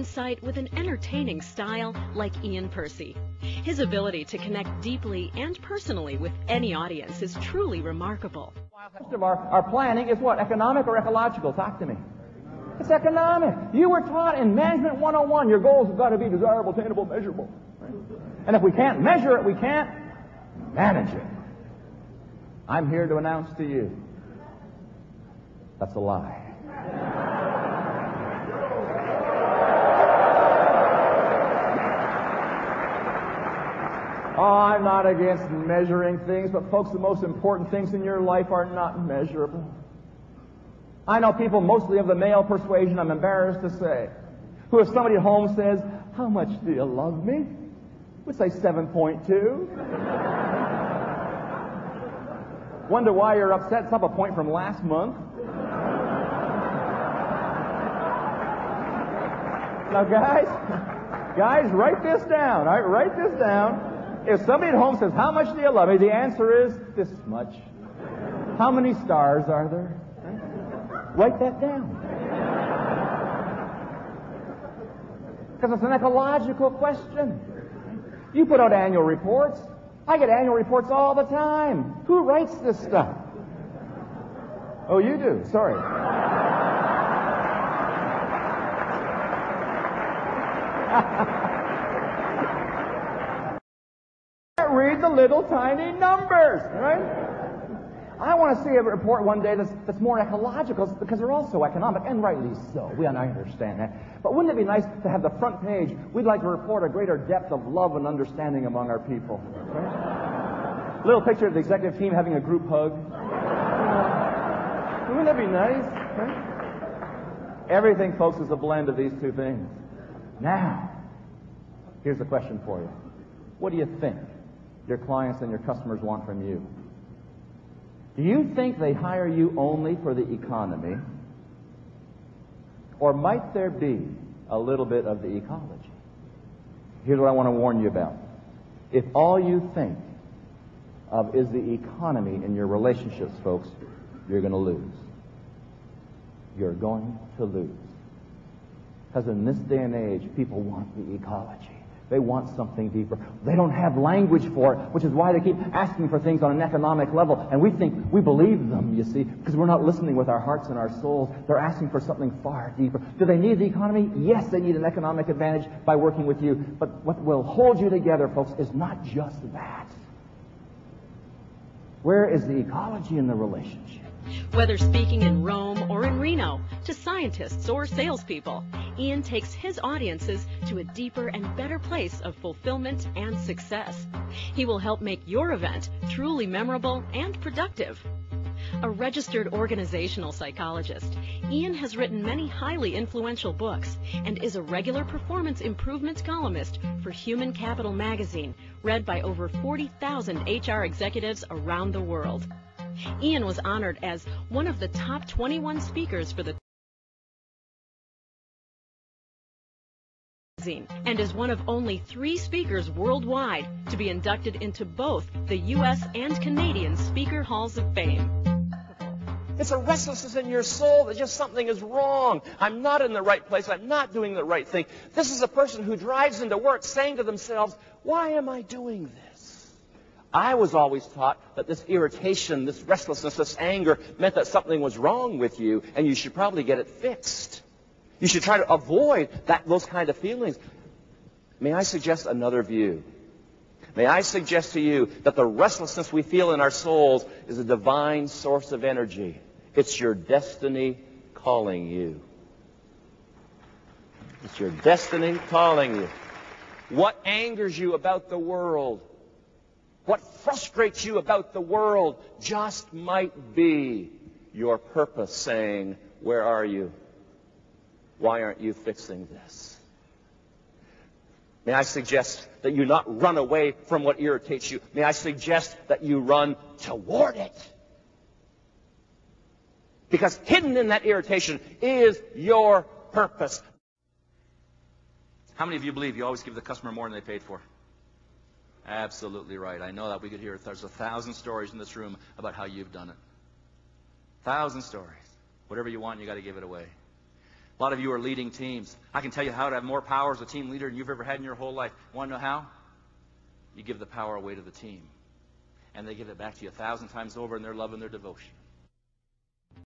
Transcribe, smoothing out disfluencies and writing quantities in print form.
insight with an entertaining style like Ian Percy. His ability to connect deeply and personally with any audience is truly remarkable. Most of our planning is what? Economic or ecological? Talk to me. It's economic. You were taught in Management 101, your goals have got to be desirable, attainable, measurable. Right? And if we can't measure it, we can't manage it. I'm here to announce to you, that's a lie. Oh, I'm not against measuring things, but folks, the most important things in your life are not measurable. I know people, mostly of the male persuasion, I'm embarrassed to say, who if somebody at home says, "How much do you love me?" would say 7.2. Wonder why you're upset. It's up a point from last month. Now, guys, write this down. All right, write this down. If somebody at home says, "How much do you love me?" the answer is this much. How many stars are there? Write that down. Because it's an ecological question. You put out annual reports. I get annual reports all the time. Who writes this stuff? Oh, you do. Sorry. Read the little tiny numbers, right? I want to see a report one day that's more ecological because they're also economic, and rightly so. I understand that. But wouldn't it be nice to have the front page? We'd like to report a greater depth of love and understanding among our people. Right? Little picture of the executive team having a group hug. Wouldn't that be nice? Right? Everything, folks, is a blend of these two things. Now, here's the question for you. What do you think your clients and your customers want from you? Do you think they hire you only for the economy? Or might there be a little bit of the ecology? Here's what I want to warn you about. If all you think of is the economy in your relationships, folks, you're going to lose. You're going to lose. Because in this day and age, people want the ecology. They want something deeper. They don't have language for it, which is why they keep asking for things on an economic level. And we think we believe them, you see, because we're not listening with our hearts and our souls. They're asking for something far deeper. Do they need the economy? Yes, they need an economic advantage by working with you. But what will hold you together, folks, is not just that. Where is the ecology in the relationship? Whether speaking in Rome or in Reno, to scientists or salespeople, Ian takes his audiences to a deeper and better place of fulfillment and success. He will help make your event truly memorable and productive. A registered organizational psychologist, Ian has written many highly influential books and is a regular performance improvement columnist for Human Capital magazine, read by over 40,000 HR executives around the world. Ian was honored as one of the top 21 speakers for the magazine and is one of only 3 speakers worldwide to be inducted into both the U.S. and Canadian Speaker Halls of Fame. It's a restlessness in your soul that just something is wrong. I'm not in the right place. I'm not doing the right thing. This is a person who drives into work saying to themselves, "Why am I doing this?" I was always taught that this irritation, this restlessness, this anger meant that something was wrong with you and you should probably get it fixed. You should try to avoid those kind of feelings. May I suggest another view? May I suggest to you that the restlessness we feel in our souls is a divine source of energy. It's your destiny calling you. It's your destiny calling you. What angers you about the world? What frustrates you about the world just might be your purpose saying, "Where are you? Why aren't you fixing this?" May I suggest that you not run away from what irritates you. May I suggest that you run toward it. Because hidden in that irritation is your purpose. How many of you believe you always give the customer more than they paid for? Absolutely right. I know that. We could hear there's 1,000 stories in this room about how you've done it. 1,000 stories. Whatever you want, you got to give it away. A lot of you are leading teams. I can tell you how to have more power as a team leader than you've ever had in your whole life. Want to know how? You give the power away to the team. And they give it back to you 1,000 times over in their love and their devotion.